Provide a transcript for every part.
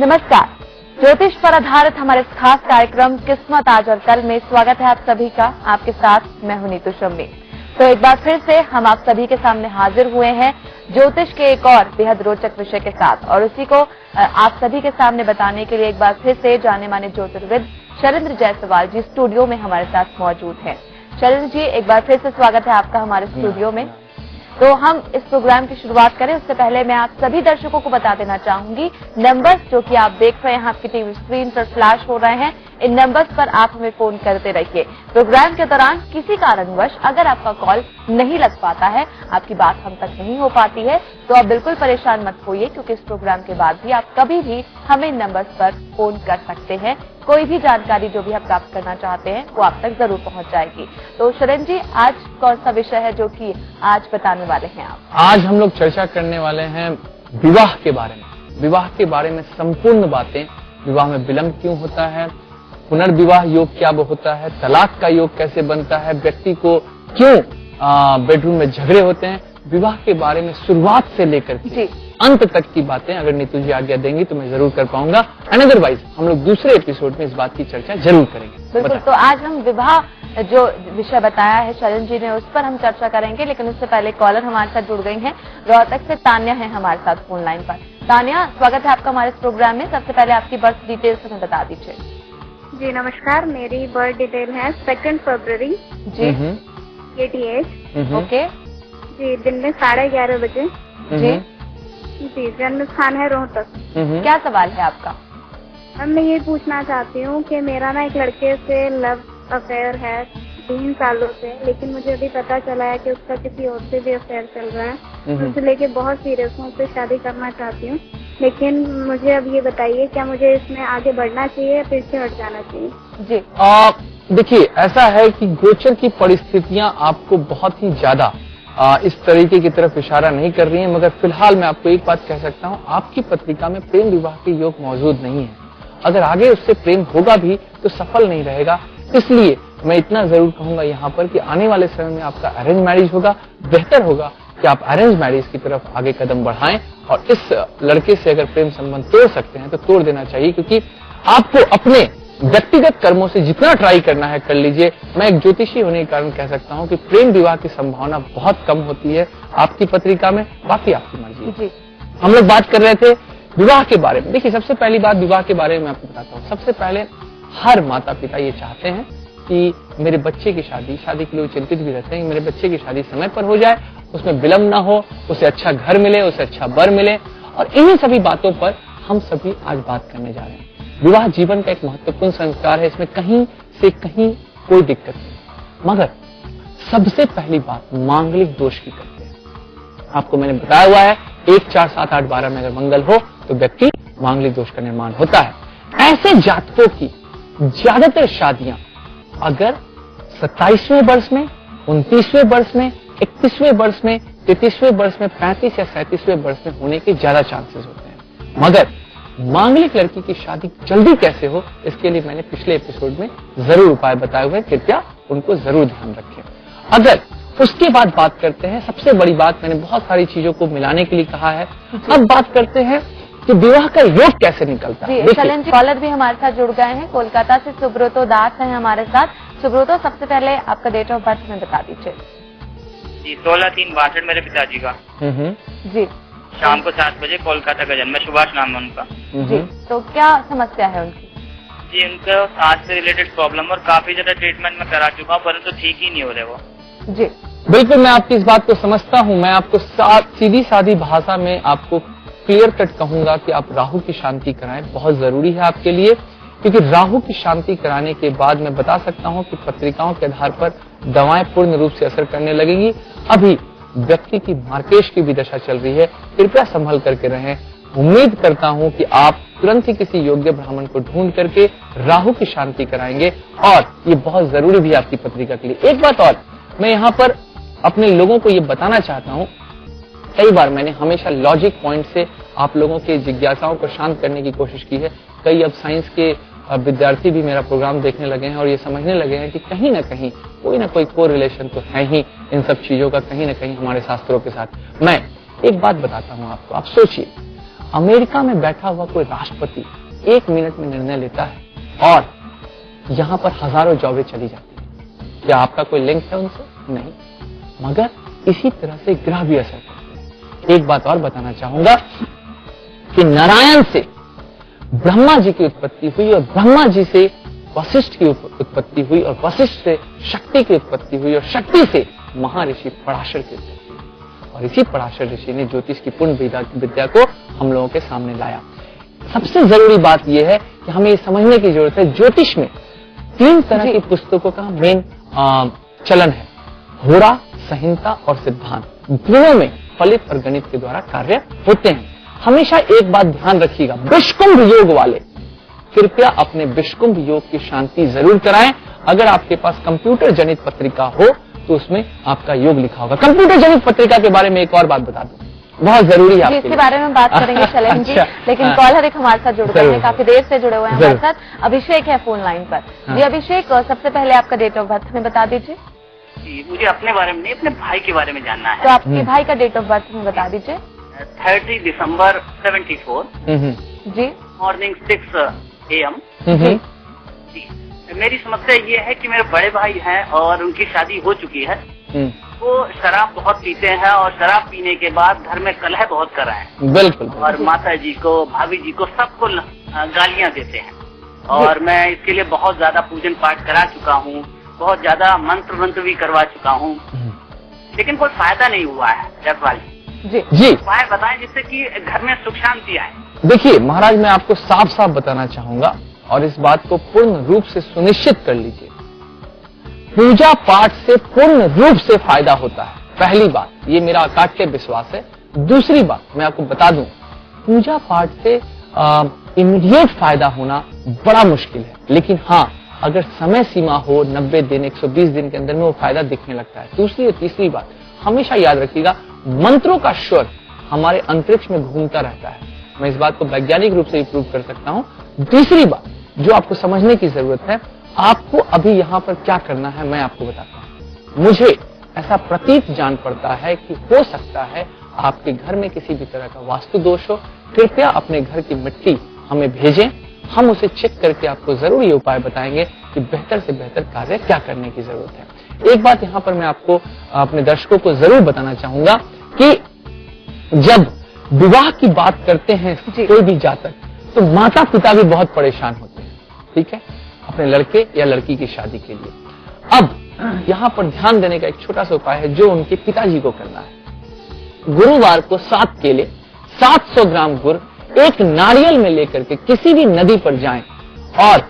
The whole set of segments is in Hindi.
नमस्कार। ज्योतिष पर आधारित हमारे इस खास कार्यक्रम किस्मत आज और कल में स्वागत है आप सभी का। आपके साथ मैं हूं नीतू शम्मी। तो एक बार फिर से हम आप सभी के सामने हाजिर हुए हैं ज्योतिष के एक और बेहद रोचक विषय के साथ, और उसी को आप सभी के सामने बताने के लिए एक बार फिर से जाने माने ज्योतिर्विद शैलेंद्र जायसवाल जी स्टूडियो में हमारे साथ मौजूद हैं। शैलेंद्र जी, एक बार फिर से स्वागत है आपका हमारे स्टूडियो में। तो हम इस प्रोग्राम की शुरुआत करें उससे पहले मैं आप सभी दर्शकों को बता देना चाहूंगी नंबर्स जो कि आप देख रहे हैं आपकी टीवी स्क्रीन पर फ्लैश हो रहे हैं, इन नंबर्स पर आप हमें फोन करते रहिए। प्रोग्राम के दौरान किसी कारणवश अगर आपका कॉल नहीं लग पाता है, आपकी बात हम तक नहीं हो पाती है, तो आप बिल्कुल परेशान मत होइए, क्योंकि इस प्रोग्राम के बाद भी आप कभी भी हमें इन नंबर्स पर फोन कर सकते हैं। कोई भी जानकारी जो भी आप प्राप्त करना चाहते हैं वो आप तक जरूर पहुंच जाएगी। तो शरण जी, आज कौन सा विषय है जो कि आज बताने वाले हैं आप? आज हम लोग चर्चा करने वाले हैं विवाह के बारे में। विवाह के बारे में संपूर्ण बातें, विवाह में विलंब क्यों होता है, पुनर्विवाह योग क्या होता है, तलाक का योग कैसे बनता है, व्यक्ति को क्यों बेडरूम में झगड़े होते हैं, विवाह के बारे में शुरुआत से लेकर के अंत तक की बातें अगर नीतू जी आज्ञा देंगी तो मैं जरूर कर पाऊंगा। एंड अदरवाइज हम लोग दूसरे एपिसोड में इस बात की चर्चा जरूर करेंगे। बिल्कुल। तो आज हम विवाह जो विषय बताया है शरण जी ने, उस पर हम चर्चा करेंगे, लेकिन उससे पहले कॉलर हमारे साथ जुड़ गई हैं। रोहतक से तान्या है हमारे साथ फोन लाइन पर। तान्या, स्वागत है आपका हमारे इस प्रोग्राम में। सबसे पहले आपकी बर्थ डिटेल्स हमें बता दीजिए। जी नमस्कार, मेरी बर्थ डिटेल है 2 फरवरी जी 88। ओके जी, दिन में 11:30 बजे। जी जन्म स्थान है रोहतक। क्या सवाल है आपका? अब मैं ये पूछना चाहती हूँ कि मेरा ना एक लड़के से लव अफेयर है 3 सालों से, लेकिन मुझे अभी पता चला है कि उसका किसी और से भी अफेयर चल रहा है। उससे लेके बहुत सीरियस हूँ, उससे शादी करना चाहती हूँ, लेकिन मुझे अब ये बताइए क्या मुझे इसमें आगे बढ़ना चाहिए या पीछे हट जाना चाहिए? जी देखिए, ऐसा है कि गोचर की परिस्थितियां आपको बहुत ही ज्यादा इस तरीके की तरफ इशारा नहीं कर रही हैं, मगर फिलहाल मैं आपको एक बात कह सकता हूं, आपकी पत्रिका में प्रेम विवाह के योग मौजूद नहीं है। अगर आगे उससे प्रेम होगा भी तो सफल नहीं रहेगा। इसलिए मैं इतना जरूर कहूंगा यहाँ पर कि आने वाले समय में आपका अरेंज मैरिज होगा। बेहतर होगा कि आप अरेंज मैरिज की तरफ आगे कदम बढ़ाएं, और इस लड़के से अगर प्रेम संबंध तोड़ सकते हैं तो तोड़ देना चाहिए, क्योंकि आपको अपने व्यक्तिगत कर्मों से जितना ट्राई करना है कर लीजिए। मैं एक ज्योतिषी होने के कारण कह सकता हूं कि प्रेम विवाह की संभावना बहुत कम होती है आपकी पत्रिका में। बाकी आपकी मर्जी है। हम लोग बात कर रहे थे विवाह के बारे में। देखिए, सबसे पहली बात विवाह के बारे में मैं आपको बताता हूँ। सबसे पहले हर माता पिता ये चाहते हैं कि मेरे बच्चे की शादी के लिए चिंतित भी रहते हैं, मेरे बच्चे की शादी समय पर हो जाए, उसमें विलंब ना हो, उसे अच्छा घर मिले, उसे अच्छा वर मिले। और इन्हीं सभी बातों पर हम सभी आज बात करने जा रहे हैं। विवाह जीवन का एक महत्वपूर्ण संस्कार है, इसमें कहीं से कहीं कोई दिक्कत नहीं, मगर सबसे पहली बात मांगलिक दोष की करते हैं। आपको मैंने बताया हुआ है 1, 4, 7, 8, 12 में अगर मंगल हो तो व्यक्ति मांगलिक दोष का निर्माण होता है। ऐसे जातकों की ज्यादातर शादियां अगर 27वें वर्ष में, 29वें वर्ष में, 31वें वर्ष में, 33वें वर्ष में, 35 या 37वें वर्ष में होने के ज्यादा चांसेस होते हैं। मगर मांगलिक लड़की की शादी जल्दी कैसे हो, इसके लिए मैंने पिछले एपिसोड में जरूर उपाय बताए हुए हैं, कृपया उनको जरूर ध्यान रखें। अगर उसके बाद बात करते हैं, सबसे बड़ी बात, मैंने बहुत सारी चीजों को मिलाने के लिए कहा है, अब बात करते हैं कि विवाह का योग कैसे निकलता है। जी, कॉलर भी हमारे साथ जुड़ गए हैं। कोलकाता से सुब्रतो दास हैं हमारे साथ। सुब्रतो, सबसे पहले आपका डेट ऑफ बर्थ में बता दीजिए। जी 16/3/62 मेरे पिताजी का। जी, शाम को 7 बजे कोलकाता का जन्म है, सुभाष नाम है उनका। जी, तो क्या समस्या है उनकी? जी, उनका सांस से रिलेटेड प्रॉब्लम, और काफी ज्यादा ट्रीटमेंट में करा चुका हूँ, परंतु ठीक ही नहीं हो रहे वो। जी बिल्कुल, मैं आपकी इस बात को समझता हूं। मैं आपको सीधी सादी भाषा में आपको क्लियर कट कहूंगा कि आप राहु की शांति कराएं, बहुत जरूरी है आपके लिए, क्योंकि राहु की शांति कराने के बाद मैं बता सकता हूं कि पत्रिकाओं के आधार पर दवाएं पूर्ण रूप से असर करने लगेंगी। अभी व्यक्ति की मार्केश की भी दशा चल रही है, कृपया संभल करके रहें। उम्मीद करता हूं कि आप तुरंत ही किसी योग्य ब्राह्मण को ढूंढ करके राहु की शांति कराएंगे, और ये बहुत जरूरी भी है आपकी पत्रिका के लिए। एक बात और मैं यहाँ पर अपने लोगों को ये बताना चाहता हूँ, कई बार मैंने हमेशा लॉजिक पॉइंट से आप लोगों के जिज्ञासाओं को शांत करने की कोशिश की है। कई अब साइंस के विद्यार्थी भी मेरा प्रोग्राम देखने लगे हैं और ये समझने लगे हैं कि कहीं ना कहीं कोई ना कोई को रिलेशन तो है ही इन सब चीजों का, कहीं ना कहीं हमारे शास्त्रों के साथ। मैं एक बात बताता हूँ आपको, आप सोचिए, अमेरिका में बैठा हुआ कोई राष्ट्रपति 1 मिनट में निर्णय लेता है और यहाँ पर हजारों जॉबें चली जाती है। क्या आपका कोई लिंक है उनसे? नहीं, मगर इसी तरह से ग्रह भी असर करते हैं। एक बात और बताना चाहूंगा कि नारायण से ब्रह्मा जी की उत्पत्ति हुई और ब्रह्मा जी से वशिष्ठ की उत्पत्ति हुई और वशिष्ठ से शक्ति की उत्पत्ति हुई और शक्ति से महर्षि पराशर की उत्पत्ति हुई। और इसी पराशर ऋषि ने ज्योतिष की पूर्ण विद्या को हम लोगों के सामने लाया। सबसे जरूरी बात यह है कि हमें ये समझने की जरूरत है, ज्योतिष में 3 तरह की पुस्तकों का मेन चलन है, होरा, संहिता और सिद्धांत। दोनों में फलित और गणित के द्वारा कार्य होते हैं। हमेशा एक बात ध्यान रखिएगा, विषकुंभ योग वाले कृपया अपने विषकुंभ योग की शांति जरूर कराएं। अगर आपके पास कंप्यूटर जनित पत्रिका हो तो उसमें आपका योग लिखा होगा। कंप्यूटर जनित पत्रिका के बारे में एक और बात बता दूं, बहुत जरूरी है इसके बारे में बात करेंगे शैलेंद्र जी। लेकिन कॉलर एक हमारे साथ जुड़ गए हैं, काफी देर से जुड़े हुए हैं हमारे साथ। अभिषेक है फोन लाइन पर। जी अभिषेक, सबसे पहले आपका डेट ऑफ बर्थ हमें बता दीजिए। जी, मुझे अपने बारे में नहीं, अपने भाई के बारे में जानना है। तो आपके भाई का डेट ऑफ बर्थ हमें बता दीजिए। 30 दिसंबर 74 जी, मॉर्निंग 6 AM। जी, मेरी समस्या ये है कि मेरे बड़े भाई हैं और उनकी शादी हो चुकी है। वो शराब बहुत पीते हैं और शराब पीने के बाद घर में कलह बहुत कर रहे हैं। बिल्कुल। और माता जी को, भाभी जी को, सबको गालियां देते हैं। और मैं इसके लिए बहुत ज्यादा पूजन पाठ करा चुका हूँ, बहुत ज्यादा मंत्र भी करवा चुका हूँ, लेकिन कोई फायदा नहीं हुआ है। जसवाल जी उपाय बताएं जिससे कि घर में सुख शांति आए। देखिए महाराज, मैं आपको साफ साफ बताना चाहूंगा और इस बात को पूर्ण रूप से सुनिश्चित कर लीजिए, पूजा पाठ से पूर्ण रूप से फायदा होता है। पहली बात, ये मेरा अकाट्य विश्वास है। दूसरी बात मैं आपको बता दूं, पूजा पाठ से इमीडिएट फायदा होना बड़ा मुश्किल है, लेकिन हाँ, अगर समय सीमा हो 90 दिन 120 दिन के अंदर में वो फायदा दिखने लगता है। दूसरी और तीसरी बात हमेशा याद रखिएगा, मंत्रों का स्वर हमारे अंतरिक्ष में घूमता रहता है। मैं इस बात को वैज्ञानिक रूप से प्रूव कर सकता हूं। तीसरी बात जो आपको समझने की जरूरत है, आपको अभी यहाँ पर क्या करना है मैं आपको बताता हूँ। मुझे ऐसा प्रतीत जान पड़ता है कि हो सकता है आपके घर में किसी भी तरह का वास्तु दोष हो। कृपया अपने घर की मिट्टी हमें भेजें, हम उसे चेक करके आपको जरूर ये उपाय बताएंगे कि बेहतर से बेहतर कार्य क्या करने की जरूरत है। एक बात यहाँ पर मैं आपको अपने दर्शकों को जरूर बताना चाहूंगा कि जब विवाह की बात करते हैं कोई भी जातक, तो माता पिता भी बहुत परेशान होते हैं, ठीक है, अपने लड़के या लड़की की शादी के लिए। अब यहाँ पर ध्यान देने का एक छोटा सा उपाय है जो उनके पिताजी को करना है। गुरुवार को 7 केले, 700 ग्राम गुड़, एक नारियल में लेकर के किसी भी नदी पर जाएं और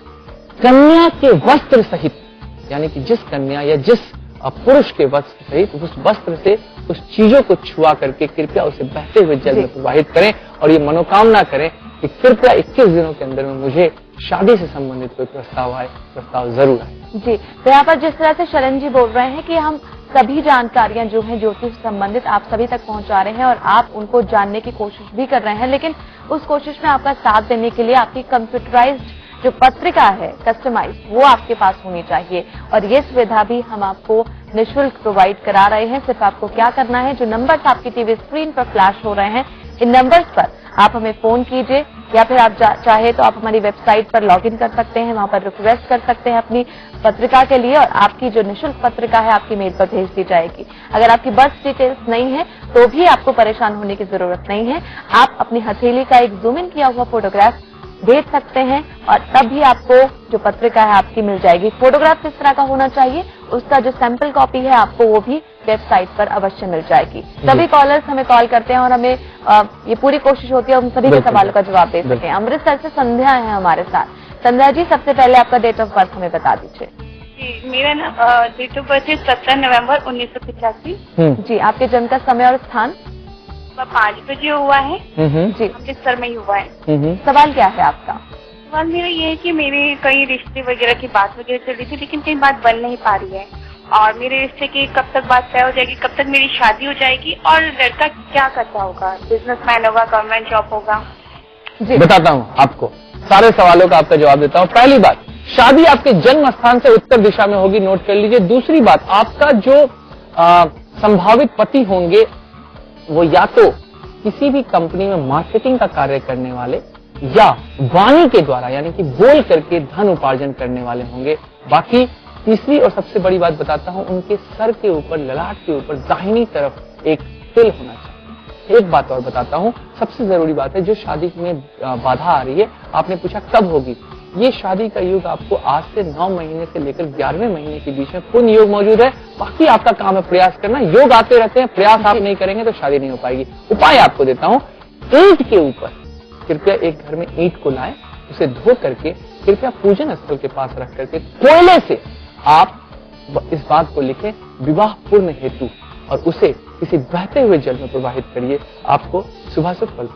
कन्या के वस्त्र सहित, यानी कि जिस कन्या या जिस पुरुष के वस्त्र सहित उस वस्त्र से उस चीजों को छुआ करके कृपया उसे बहते हुए जल में प्रवाहित करें और ये मनोकामना करें कि कृपया 21 दिनों के अंदर में मुझे शादी से संबंधित कोई प्रस्ताव आए, प्रस्ताव जरूर आए। जी, तो यहाँ पर जिस तरह से शरण जी बोल रहे हैं कि हम सभी जानकारियां जो हैं ज्योतिष संबंधित आप सभी तक पहुंचा रहे हैं और आप उनको जानने की कोशिश भी कर रहे हैं, लेकिन उस कोशिश में आपका साथ देने के लिए आपकी कंप्यूटराइज्ड जो पत्रिका है कस्टमाइज, वो आपके पास होनी चाहिए और ये सुविधा भी हम आपको निःशुल्क प्रोवाइड करा रहे हैं। सिर्फ आपको क्या करना है, जो नंबर्स आपकी टीवी स्क्रीन पर फ्लैश हो रहे हैं, इन नंबर्स पर आप हमें फोन कीजिए या फिर आप चाहे तो आप हमारी वेबसाइट पर लॉगिन कर सकते हैं, वहां पर रिक्वेस्ट कर सकते हैं अपनी पत्रिका के लिए और आपकी जो निःशुल्क पत्रिका है आपकी मेल पर भेज दी जाएगी। अगर आपकी बर्थ डिटेल्स नहीं है तो भी आपको परेशान होने की जरूरत नहीं है, आप अपनी हथेली का एक जूम इन किया हुआ फोटोग्राफ भेज सकते हैं और तब भी आपको जो पत्रिका है आपकी मिल जाएगी। फोटोग्राफ किस तरह का होना चाहिए, उसका जो सैंपल कॉपी है आपको वो भी वेबसाइट पर अवश्य मिल जाएगी। सभी कॉलर्स हमें कॉल करते हैं और हमें ये पूरी कोशिश होती है हम सभी के सवालों का जवाब दे सकें। अमृतसर से संध्या है हमारे साथ। संध्या जी, सबसे पहले आपका डेट ऑफ बर्थ हमें बता दीजिए। जी, मेरा डेट ऑफ बर्थ है 17 नवंबर 1985। जी, आपके जन्म का समय और स्थान? 5 बजे हुआ है जी, अमृतसर में ही हुआ है। सवाल क्या है आपका? सवाल मेरा ये है कि मेरे कई रिश्ते वगैरह की बात वगैरह चल रही थी, लेकिन कहीं बात बन नहीं पा रही है और मेरे रिश्ते की कब तक बात तय हो जाएगी, कब तक मेरी शादी हो जाएगी और लड़का क्या करता होगा, बिजनेसमैन होगा, गवर्नमेंट जॉब होगा? जी, बताता हूँ आपको, सारे सवालों का आपका जवाब देता हूँ। पहली बात, शादी आपके जन्म स्थान से उत्तर दिशा में होगी, नोट कर लीजिए। दूसरी बात, आपका जो संभावित पति होंगे वो या तो किसी भी कंपनी में मार्केटिंग का कार्य करने वाले या वाणी के द्वारा यानी कि बोल करके धन उपार्जन करने वाले होंगे। बाकी तीसरी और सबसे बड़ी बात बताता हूं, उनके सर के ऊपर, ललाट के ऊपर दाहिनी तरफ एक तिल होना चाहिए। एक बात और बताता हूं, सबसे जरूरी बात है, जो शादी में बाधा आ रही है, आपने पूछा कब होगी, ये शादी का योग आपको आज से 9 महीने से लेकर 11वें महीने के बीच में पूर्ण योग मौजूद है। बाकी आपका काम है प्रयास करना, योग आते रहते हैं, प्रयास आप नहीं करेंगे तो शादी नहीं हो पाएगी। उपाय आपको देता हूं, ईंट के ऊपर कृपया एक घर में ईंट को लाएं, उसे धो करके कृपया पूजन स्थल के पास रख करके कोयले से आप इस बात को लिखें, विवाह पूर्ण हेतु, और उसे किसी बहते हुए जल में प्रवाहित करिए, आपको शुभाशुभ फल।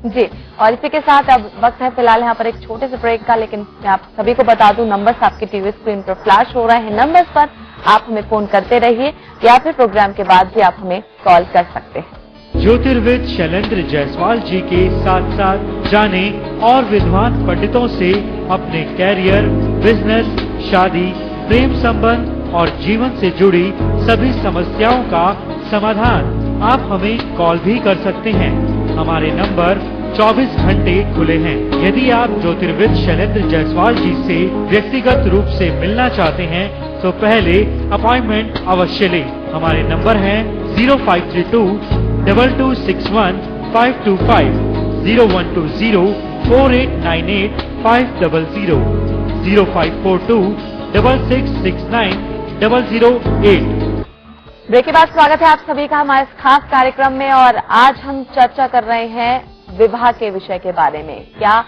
जी, और इसी के साथ अब वक्त है फिलहाल यहाँ पर एक छोटे से ब्रेक का, लेकिन मैं आप सभी को बता दूं, नंबर्स आपकी टीवी स्क्रीन पर फ्लैश हो रहे हैं, नंबर्स पर आप हमें फोन करते रहिए या फिर प्रोग्राम के बाद भी आप हमें कॉल कर सकते हैं। ज्योतिर्विद शैलेंद्र जायसवाल जी के साथ साथ जाने और विद्वान पंडितों से अपने कैरियर, बिजनेस, शादी, प्रेम संबंध और जीवन से जुड़ी सभी समस्याओं का समाधान आप हमें कॉल भी कर सकते हैं। हमारे नंबर 24 घंटे खुले हैं। यदि आप ज्योतिर्विद शैलेंद्र जायसवाल जी से व्यक्तिगत रूप से मिलना चाहते हैं तो पहले अपॉइंटमेंट अवश्य लें। हमारे नंबर हैं 0532 2261 525, 0120 4898 500, 0542 6669 008। ब्रेक के बाद स्वागत है आप सभी का हमारे इस खास कार्यक्रम में, और आज हम चर्चा कर रहे हैं विवाह के विषय के बारे में। क्या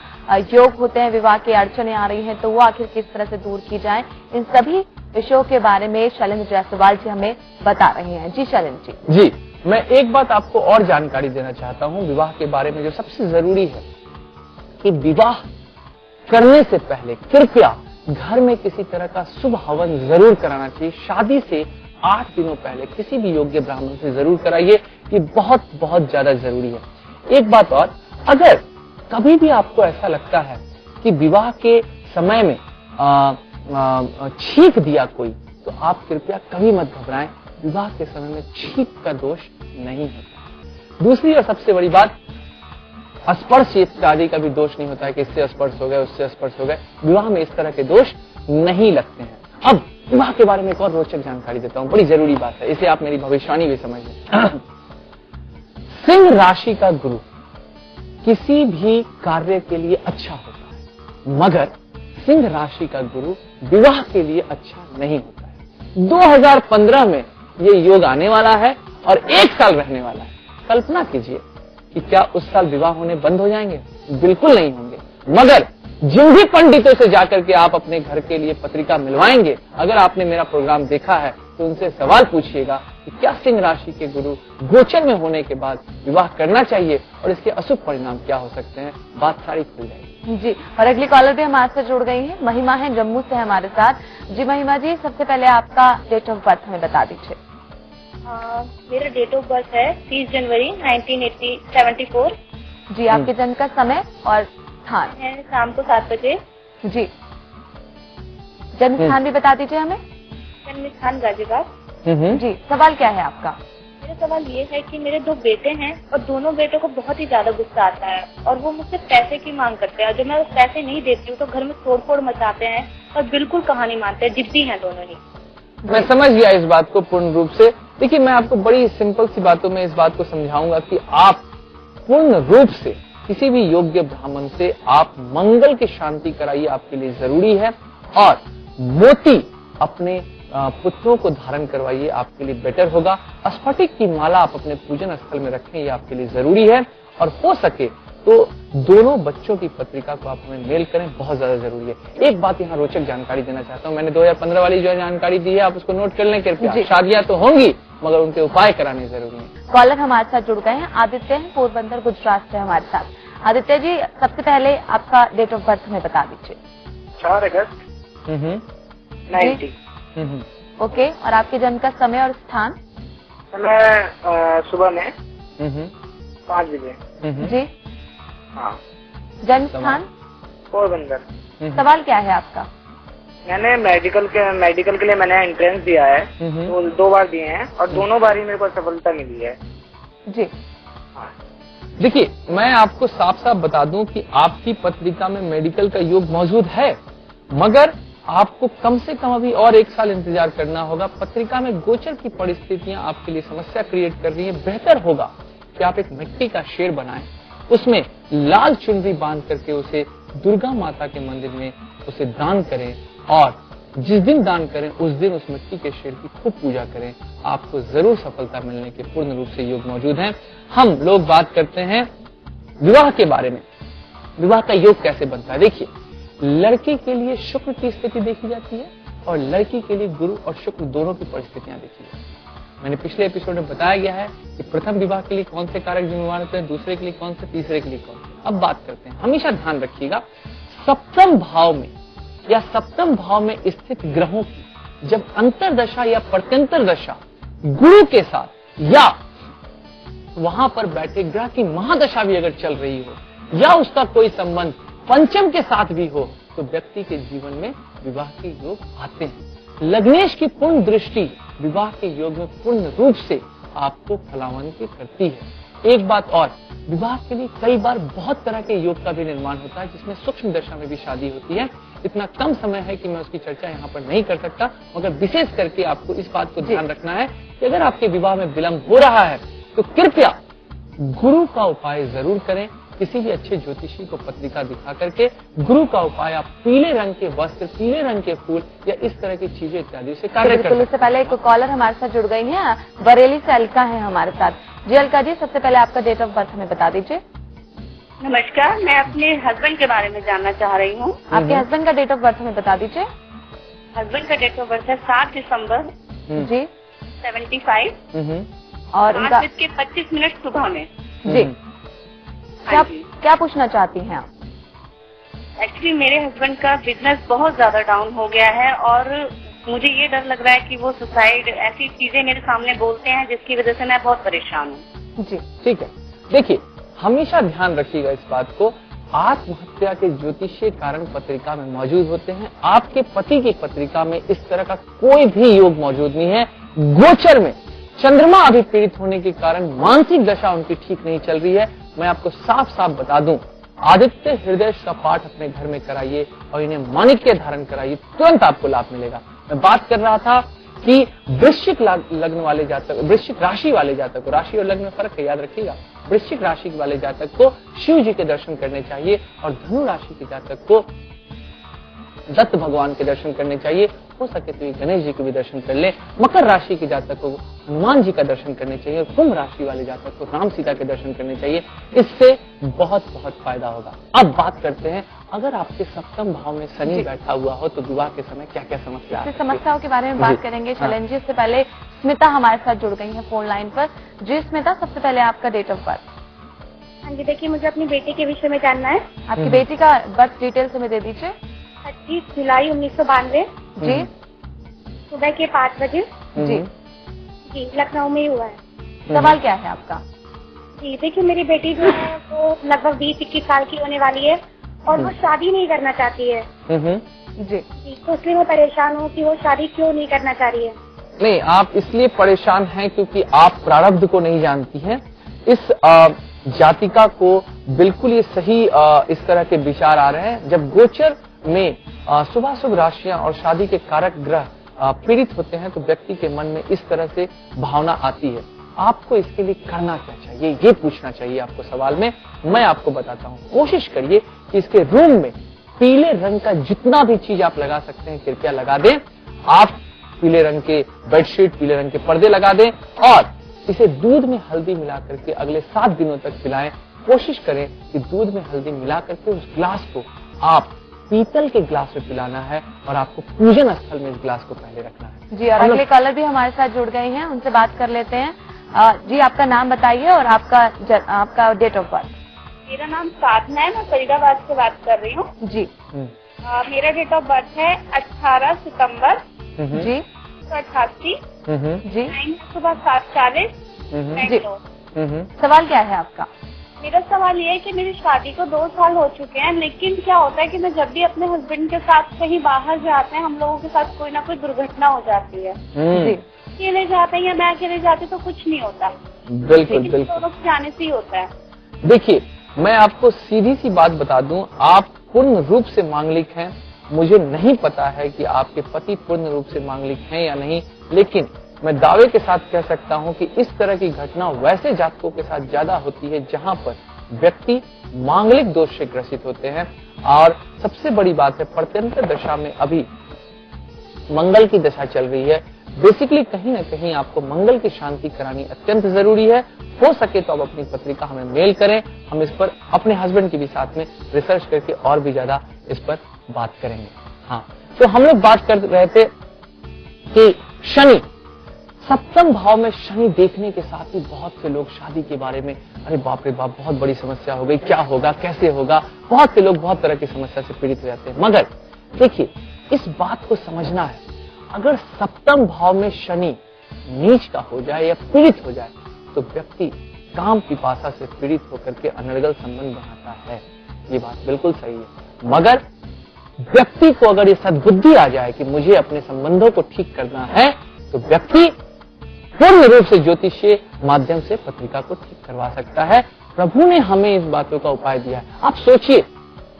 योग होते हैं, विवाह की अड़चनें आ रही हैं तो वो आखिर किस तरह से दूर की जाए, इन सभी विषयों के बारे में शैलेंद्र जायसवाल जी हमें बता रहे हैं। जी शैलेंद्र जी, मैं एक बात आपको और जानकारी देना चाहता हूं विवाह के बारे में, जो सबसे जरूरी है कि विवाह करने से पहले कृपया घर में किसी तरह का शुभ हवन जरूर कराना चाहिए। शादी से 8 दिनों पहले किसी भी योग्य ब्राह्मण से जरूर कराइए, ये बहुत बहुत ज्यादा जरूरी है। एक बात और, अगर कभी भी आपको ऐसा लगता है कि विवाह के समय में छींक दिया कोई, तो आप कृपया कभी मत घबराएं, विवाह के समय में छींक का दोष नहीं होता। दूसरी और सबसे बड़ी बात, स्पर्श इत्यादि का भी दोष नहीं होता है कि इससे स्पर्श हो गए, उससे स्पर्श हो गए। विवाह में इस तरह के दोष नहीं लगते हैं। अब विवाह के बारे में एक और रोचक जानकारी देता हूं, बड़ी जरूरी बात है, इसे आप मेरी भविष्यवाणी भी समझ लें। सिंह राशि का गुरु किसी भी कार्य के लिए अच्छा होता है, मगर सिंह राशि का गुरु विवाह के लिए अच्छा नहीं होता है। 2015 में ये योग आने वाला है और 1 साल रहने वाला है। कल्पना कीजिए कि क्या उस साल विवाह होने बंद हो जाएंगे? बिल्कुल नहीं होंगे। मगर जिन भी पंडितों से जाकर के आप अपने घर के लिए पत्रिका मिलवाएंगे, अगर आपने मेरा प्रोग्राम देखा है तो उनसे सवाल पूछिएगा कि क्या सिंह राशि के गुरु गोचर में होने के बाद विवाह करना चाहिए और इसके अशुभ परिणाम क्या हो सकते हैं। बात सारी खुल जाएगी। जी, और अगली कॉलर भी हमारे से जुड़ गई है, महिमा है जम्मू से हमारे साथ। जी महिमा जी, सबसे पहले आपका डेट ऑफ बर्थ हमें बता दीजिए। मेरा डेट ऑफ बर्थ है 30 जनवरी 1974। जी, आपके जन्म का समय और स्थान? है शाम को 7 बजे। जी, जन्म स्थान भी बता दीजिए हमें। जन्म स्थान गाजियाबाद। जी, सवाल क्या है आपका? मेरा सवाल ये है कि मेरे 2 बेटे हैं और दोनों बेटों को बहुत ही ज्यादा गुस्सा आता है और वो मुझसे पैसे की मांग करते हैं, और जब मैं पैसे नहीं देती हूँ तो घर में तोड़फोड़ मचाते हैं और बिल्कुल कहानी मानते हैं, जिद्दी हैं दोनों ही। मैं समझ गया इस बात को पूर्ण रूप से। देखिए, मैं आपको बड़ी सिंपल सी बातों में इस बात को समझाऊंगा कि आप पूर्ण रूप से किसी भी योग्य ब्राह्मण से आप मंगल की शांति कराइए, आपके लिए जरूरी है। और मोती अपने पुत्रों को धारण करवाइए, आपके लिए बेटर होगा। स्फटिक की माला आप अपने पूजन स्थल में रखें, ये आपके लिए जरूरी है। और हो सके तो दोनों बच्चों की पत्रिका को आप हमें मेल करें, बहुत ज्यादा जरूरी है। एक बात यहाँ रोचक जानकारी देना चाहता हूँ, मैंने 2015 वाली जो जानकारी दी है आप उसको नोट कर लें कृपया। शादियां तो होंगी मगर उनके उपाय कराने जरूरी है। कॉलर हमारे साथ जुड़ गए हैं, आदित्य हैं पोरबंदर गुजरात से हमारे साथ। आदित्य जी, सबसे पहले आपका डेट ऑफ बर्थ हमें बता दीजिए। 4 अगस्त 90। ओके, और आपके जन्म का समय और स्थान? समय सुबह में 5 बजे। जी हाँ। जन्म स्थान? पोरबंदर। सवाल क्या है आपका? मैंने मेडिकल के लिए मैंने एंट्रेंस दिया है, तो 2 बार दिए हैं और दोनों बार ही मेरे को सफलता मिली है। जी हाँ। देखिए, मैं आपको साफ साफ बता दूं कि आपकी पत्रिका में मेडिकल का योग मौजूद है, मगर आपको कम से कम अभी और 1 साल इंतजार करना होगा। पत्रिका में गोचर की परिस्थितियां आपके लिए समस्या क्रिएट कर रही हैं। बेहतर होगा कि आप एक मिट्टी का शेर बनाएं, उसमें लाल चुनरी बांध करके उसे दुर्गा माता के मंदिर में उसे दान करें, और जिस दिन दान करें उस दिन उस मिट्टी के शेर की खूब पूजा करें। आपको जरूर सफलता मिलने के पूर्ण रूप से योग मौजूद हैं। हम लोग बात करते हैं विवाह के बारे में। विवाह का योग कैसे बनता है? देखिए, लड़के के लिए शुक्र की स्थिति देखी जाती है और लड़की के लिए गुरु और शुक्र दोनों की परिस्थितियां देखी जाती है। मैंने पिछले एपिसोड में बताया गया है कि प्रथम विवाह के लिए कौन से कारक जिम्मेवार होते हैं, दूसरे के लिए कौन से, तीसरे के लिए कौन से। अब बात करते हैं, हमेशा ध्यान रखिएगा, सप्तम भाव में या सप्तम भाव में स्थित ग्रहों की जब अंतरदशा या प्रत्यंतर दशा गुरु के साथ या वहां पर बैठे ग्रह की महादशा भी अगर चल रही हो या उसका कोई संबंध पंचम के साथ भी हो, तो व्यक्ति के जीवन में विवाह के योग आते हैं। लग्नेश की पूर्ण दृष्टि विवाह के योग में पूर्ण रूप से आपको फलान्वित करती है। एक बात और, विवाह के लिए कई बार बहुत तरह के योग का भी निर्माण होता है, जिसमें सूक्ष्म दशा में भी शादी होती है। इतना कम समय है कि मैं उसकी चर्चा यहाँ पर नहीं कर सकता, मगर विशेष करके आपको इस बात को ध्यान रखना है कि अगर आपके विवाह में विलंब हो रहा है तो कृपया गुरु का उपाय जरूर करें। किसी भी अच्छे ज्योतिषी को पत्रिका दिखा करके गुरु का उपाय आप पीले रंग के वस्त्र, पीले रंग के फूल या इस तरह की चीजें इत्यादि से कार्य करें। इससे पहले एक कॉलर हमारे साथ जुड़ गई है, बरेली से अलका है हमारे साथ। जी अलका जी, सबसे पहले आपका डेट ऑफ बर्थ हमें बता दीजिए। नमस्कार, मैं अपने हस्बैंड के बारे में जानना चाह रही हूँ। आपके हस्बैंड का डेट ऑफ बर्थ हमें बता दीजिए। हस्बैंड का डेट ऑफ बर्थ है 7 दिसंबर जी 75 और उनका 5:25 सुबह में। जी क्या पूछना चाहती हैं आप? एक्चुअली मेरे हस्बैंड का बिजनेस बहुत ज्यादा डाउन हो गया है और मुझे ये डर लग रहा है कि वो सुसाइड, ऐसी चीजें मेरे सामने बोलते हैं जिसकी वजह से मैं बहुत परेशान हूँ। जी ठीक है, देखिए हमेशा ध्यान रखिएगा इस बात को, आत्महत्या के ज्योतिषीय कारण पत्रिका में मौजूद होते हैं। आपके पति की पत्रिका में इस तरह का कोई भी योग मौजूद नहीं है। गोचर में चंद्रमा अभी पीड़ित होने के कारण मानसिक दशा उनकी ठीक नहीं चल रही है। मैं आपको साफ साफ बता दूं, आदित्य हृदय का पाठ अपने घर में कराइए और इन्हें माणिक्य धारण कराइए, तुरंत आपको लाभ मिलेगा। मैं बात कर रहा था कि वृश्चिक लग्न वाले जातक, वृश्चिक राशि वाले जातक को, राशि और लग्न में फर्क है, याद रखिएगा। वृश्चिक राशि वाले जातक को शिव जी के दर्शन करने चाहिए और धनु राशि के जातक को दत्त भगवान के दर्शन करने चाहिए। हो सके तो ये गणेश जी के भी दर्शन कर ले। मकर राशि के जातक को हनुमान जी का दर्शन करने चाहिए और कुंभ राशि वाले जातक को राम सीता के दर्शन करने चाहिए। इससे बहुत बहुत फायदा होगा। अब बात करते हैं, अगर आपके सप्तम भाव में शनि बैठा हुआ हो तो विवाह के समय क्या क्या समस्या है? समस्याओं के बारे में बात करेंगे चैलेंज जी। इससे पहले स्मिता हमारे साथ जुड़ गई है फोन लाइन पर। जी स्मिता, सबसे पहले आपका डेट ऑफ बर्थ। हाँ जी, देखिए मुझे अपनी बेटी के विषय में जानना है। आपकी बेटी का बर्थ डिटेल्स हमें दे दीजिए। 25 जुलाई 1992 जी सुबह के 5 बजे जी जी लखनऊ में ही हुआ है। सवाल क्या है आपका? जी देखिए, मेरी बेटी जो है वो लगभग 20-21 साल की होने वाली है और वो शादी नहीं करना चाहती है। जी तो इसलिए मैं परेशान हूँ कि वो शादी क्यों नहीं करना चाह रही है। नहीं, आप इसलिए परेशान हैं क्योंकि आप प्रारब्ध को नहीं जानती हैं। इस जातिका को बिल्कुल ये सही इस तरह के विचार आ रहे हैं। जब गोचर में शुभाशुभ राशियां और शादी के कारक ग्रह पीड़ित होते हैं तो व्यक्ति के मन में इस तरह से भावना आती है। आपको इसके लिए करना क्या चाहिए, ये पूछना चाहिए आपको सवाल में। मैं आपको बताता हूँ, कोशिश करिए कि इसके रूम में पीले रंग का जितना भी चीज आप लगा सकते हैं कृपया लगा दें। आप पीले रंग के बेडशीट, पीले रंग के पर्दे लगा दें और इसे दूध में हल्दी मिला करके अगले 7 दिनों तक पिलाएं। कोशिश करें कि दूध में हल्दी मिला करके उस ग्लास को आप पीतल के ग्लास में पिलाना है और आपको पूजन स्थल में इस ग्लास को पहले रखना है। जी, और अगले कॉलर भी हमारे साथ जुड़ गए हैं, उनसे बात कर लेते हैं। जी आपका नाम बताइए और आपका डेट ऑफ बर्थ। मेरा नाम साधना है, मैं फरीदाबाद से बात कर रही हूँ। जी मेरा डेट ऑफ बर्थ है 18 सितंबर जी 88 जी सुबह 7:40 जी। सवाल क्या है आपका? मेरा सवाल ये है कि मेरी शादी को 2 साल हो चुके हैं, लेकिन क्या होता है कि मैं जब भी अपने हस्बैंड के साथ कहीं बाहर जाते हैं, हम लोगों के साथ कोई ना कोई दुर्घटना हो जाती है। जी अकेले जाते हैं या मैं अकेले जाती तो कुछ नहीं होता, बिल्कुल बिल्कुल दोनों जाने से ही होता है। देखिए, मैं आपको सीधी सी बात बता दूं, आप पूर्ण रूप से मांगलिक हैं। मुझे नहीं पता है कि आपके पति पूर्ण रूप से मांगलिक हैं या नहीं, लेकिन मैं दावे के साथ कह सकता हूं कि इस तरह की घटना वैसे जातकों के साथ ज्यादा होती है जहां पर व्यक्ति मांगलिक दोष से ग्रसित होते हैं। और सबसे बड़ी बात है, प्रत्यंतर दशा में अभी मंगल की दशा चल रही है। बेसिकली कहीं ना कहीं आपको मंगल की शांति करानी अत्यंत जरूरी है। हो सके तो आप अपनी पत्रिका हमें मेल करें, हम इस पर अपने हस्बैंड के भी साथ में रिसर्च करके और भी ज्यादा इस पर बात करेंगे। हाँ, तो हम लोग बात कर रहे थे कि शनि, सप्तम भाव में शनि देखने के साथ ही बहुत से लोग शादी के बारे में, अरे बाप रे बाप, बहुत बड़ी समस्या हो गई, क्या होगा, कैसे होगा, बहुत से लोग बहुत तरह की समस्या से पीड़ित हो जाते हैं। मगर देखिए, इस बात को समझना है, अगर सप्तम भाव में शनि नीच का हो जाए या पीड़ित हो जाए तो व्यक्ति काम पिपासा से पीड़ित होकर के अनर्गल संबंध बनाता है। ये बात बिल्कुल सही है। मगर व्यक्ति को अगर ये सद्बुद्धि आ जाए कि मुझे अपने संबंधों को ठीक करना है, तो व्यक्ति पूर्ण रूप से ज्योतिषीय माध्यम से पत्रिका को ठीक करवा सकता है। प्रभु ने हमें इस बातों का उपाय दिया है। आप सोचिए,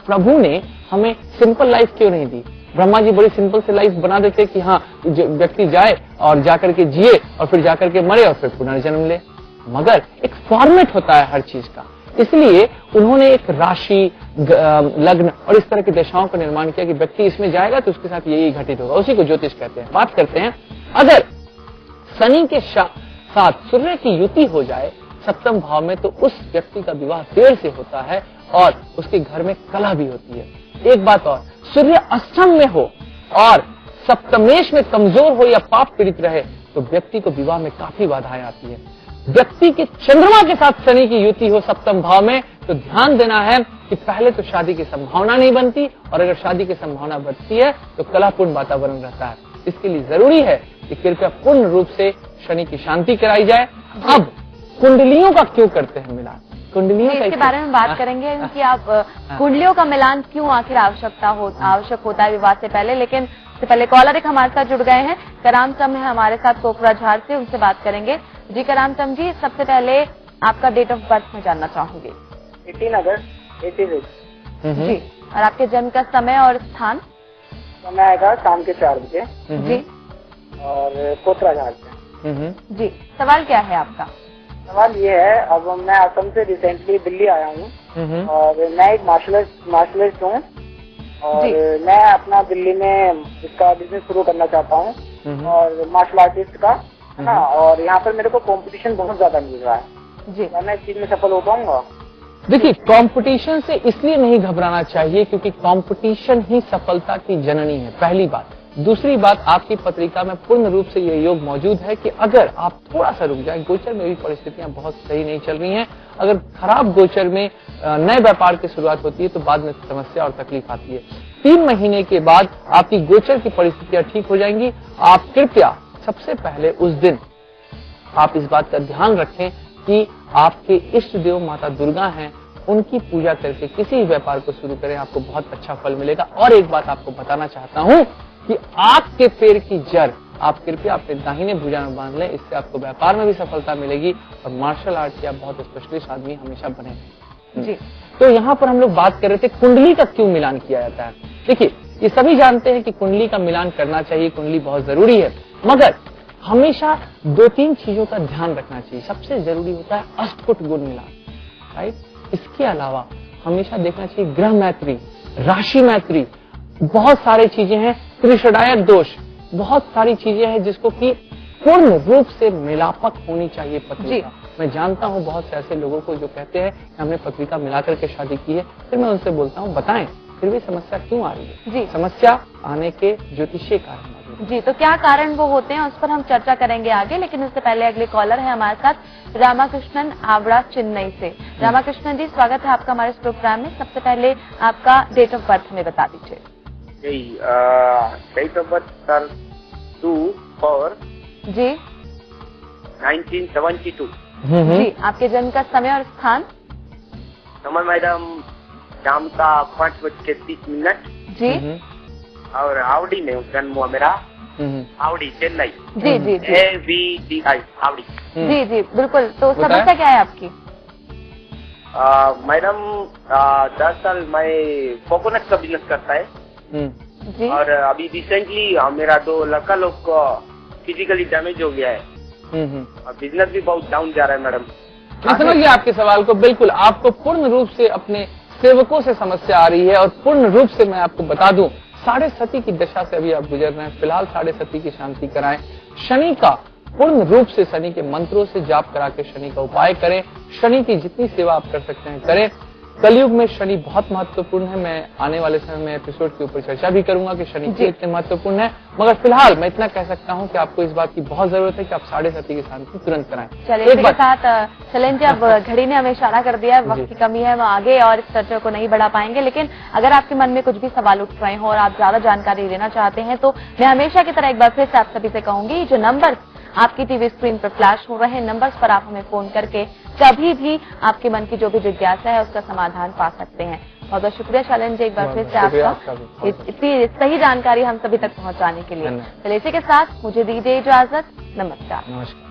प्रभु ने हमें सिंपल लाइफ क्यों नहीं दी? ब्रह्मा जी बड़ी सिंपल से लाइफ बना देते कि हाँ, व्यक्ति जाए और जाकर के जिए और फिर जाकर के मरे और फिर पुनर्जन्म ले। मगर एक फॉर्मेट होता है हर चीज का, इसलिए उन्होंने एक राशि, लग्न और इस तरह की दशाओं का निर्माण किया कि व्यक्ति इसमें जाएगा तो उसके साथ यही घटित होगा। उसी को ज्योतिष कहते हैं। बात करते हैं, अगर शनि के साथ सूर्य की युति हो जाए सप्तम भाव में, तो उस व्यक्ति का विवाह देर से होता है और उसके घर में कलह भी होती है। एक बात और, सूर्य अष्टम में हो और सप्तमेश में कमजोर हो या पाप पीड़ित रहे तो व्यक्ति को विवाह में काफी बाधाएं आती है। व्यक्ति के चंद्रमा के साथ शनि की युति हो सप्तम भाव में तो ध्यान देना है कि पहले तो शादी की संभावना नहीं बनती, और अगर शादी की संभावना बनती है तो कलहपूर्ण वातावरण रहता है। इसके लिए जरूरी है कि कृपया पूर्ण रूप से शनि की शांति कराई जाए। अब कुंडलियों का क्यों करते हैं मिलान? कुंडलियों का इसके बारे में बात करेंगे कि आप कुंडलियों का मिलान क्यों आखिर आवश्यक होता है विवाह से पहले। लेकिन इससे पहले कॉलर एक हमारे साथ जुड़ गए हैं, करामचम है हमारे साथ कोकराझार से, उनसे बात करेंगे। जी करामचम जी, सबसे पहले आपका डेट ऑफ बर्थ में जानना चाहूंगी। 18 अगस्त 86 जी, और आपके जन्म का समय और स्थान? समय आएगा शाम के 4 बजे जी, और कोकराझार से। जी, सवाल क्या है आपका? सवाल ये है, अब मैं असम से रिसेंटली दिल्ली आया हूँ और मैं एक मार्शलिस्ट हूँ और मैं अपना दिल्ली में इसका बिजनेस शुरू करना चाहता हूँ और मार्शल आर्टिस्ट का, है ना। और यहाँ पर मेरे को कंपटीशन बहुत ज्यादा मिल रहा है जी, मैं इस चीज में सफल हो पाऊंगा? देखिए, कंपटीशन से इसलिए नहीं घबराना चाहिए क्योंकि कंपटीशन ही सफलता की जननी है, पहली बात। दूसरी बात, आपकी पत्रिका में पूर्ण रूप से यह योग मौजूद है कि अगर आप थोड़ा सा रुक जाए, गोचर में भी परिस्थितियां बहुत सही नहीं चल रही हैं। अगर खराब गोचर में नए व्यापार की शुरुआत होती है तो बाद में समस्या और तकलीफ आती है। 3 महीने के बाद आपकी गोचर की परिस्थितियां ठीक हो जाएंगी। आप कृपया सबसे पहले उस दिन आप इस बात का ध्यान रखें कि आपके इष्ट देव माता दुर्गा हैं, उनकी पूजा करके किसी भी व्यापार को शुरू करें, आपको बहुत अच्छा फल मिलेगा। और एक बात आपको बताना चाहता हूं कि आपके पैर की जड़ आप कृपया अपने दाहिने भुजा में बांध लें, इससे आपको व्यापार में भी सफलता मिलेगी और मार्शल आर्ट के आप बहुत स्पेशलिस्ट आदमी हमेशा बने जी। तो यहाँ पर हम लोग बात कर रहे थे कुंडली का क्यों मिलान किया जाता है। देखिए, ये सभी जानते हैं कि कुंडली का मिलान करना चाहिए, कुंडली बहुत जरूरी है, मगर हमेशा 2-3 चीजों का ध्यान रखना चाहिए। सबसे जरूरी होता है अष्टकुट गुण मिलान, राइट। इसके अलावा हमेशा देखना चाहिए ग्रह मैत्री, राशि मैत्री, बहुत सारी चीजें हैं, त्रिषडायक दोष, बहुत सारी चीजें हैं जिसको कि पूर्ण रूप से मिलापक होनी चाहिए पत्रिका। मैं जानता हूं बहुत से ऐसे लोगों को जो कहते हैं कि हमने पत्रिका मिलाकर के शादी की है, फिर मैं उनसे बोलता हूं बताएं फिर भी समस्या क्यों आ रही है जी। समस्या आने के ज्योतिषीय कारण जी, तो क्या कारण वो होते हैं उस पर हम चर्चा करेंगे आगे, लेकिन उससे पहले अगले कॉलर है हमारे साथ रामाकृष्णन आवड़ा चेन्नई से। रामाकृष्णन जी, स्वागत है आपका हमारे इस प्रोग्राम में। सबसे पहले आपका डेट ऑफ बर्थ हमें बता दीजिए। डेट ऑफ बर्थ सर 2/4 जी 1972 जी। आपके जन्म का समय और स्थान? समय मैडम शाम का 5:30 जी। और आवड़ी में जन्म हुआ मेरा, आवड़ी चेन्नई। जी जी जी। AVDI आवड़ी। जी जी बिल्कुल। तो समस्या क्या है आपकी? मैडम 10 साल मैं कोकोनट का बिजनेस करता है जी। और अभी रिसेंटली मेरा 2 लड़का लोग को फिजिकली डैमेज हो गया है और बिजनेस भी बहुत डाउन जा रहा है मैडम। मैं समझ गया आपके सवाल को। बिल्कुल, आपको पूर्ण रूप से अपने सेवकों से समस्या आ रही है और पूर्ण रूप से मैं आपको बता दूं, साढ़े सती की दशा से अभी आप गुजर रहे हैं। फिलहाल साढ़े सती की शांति कराएं। शनि का पूर्ण रूप से शनि के मंत्रों से जाप करा के शनि का उपाय करें। शनि की जितनी सेवा आप कर सकते हैं करें। कलयुग में शनि बहुत महत्वपूर्ण है। मैं आने वाले समय में एपिसोड के ऊपर चर्चा भी करूंगा कि शनि क्यों इतने महत्वपूर्ण है, मगर फिलहाल मैं इतना कह सकता हूं कि आपको इस बात की बहुत जरूरत है कि आप साढ़े सती की शांति तुरंत कराएं। चलिए, इसी के साथ शैलेंद्र जी, अब घड़ी ने हमें इशारा कर दिया है, वक्त की कमी है, हम आगे और इस चर्चा को नहीं बढ़ा पाएंगे। लेकिन अगर आपके मन में कुछ भी सवाल उठ रहे हो और आप ज्यादा जानकारी लेना चाहते हैं तो मैं हमेशा की तरह एक बार फिर से आप सभी से कहूंगी, जो नंबर आपकी टीवी स्क्रीन पर फ्लैश हो रहे हैं नंबर्स पर आप हमें फोन करके कभी भी आपके मन की जो भी जिज्ञासा है उसका समाधान पा सकते हैं। बहुत बहुत शुक्रिया शैलेंद्र जी एक बार फिर से आपका इतनी सही जानकारी हम सभी तक पहुंचाने के लिए। चलिए, इसी के साथ मुझे दीजिए इजाजत। नमस्कार।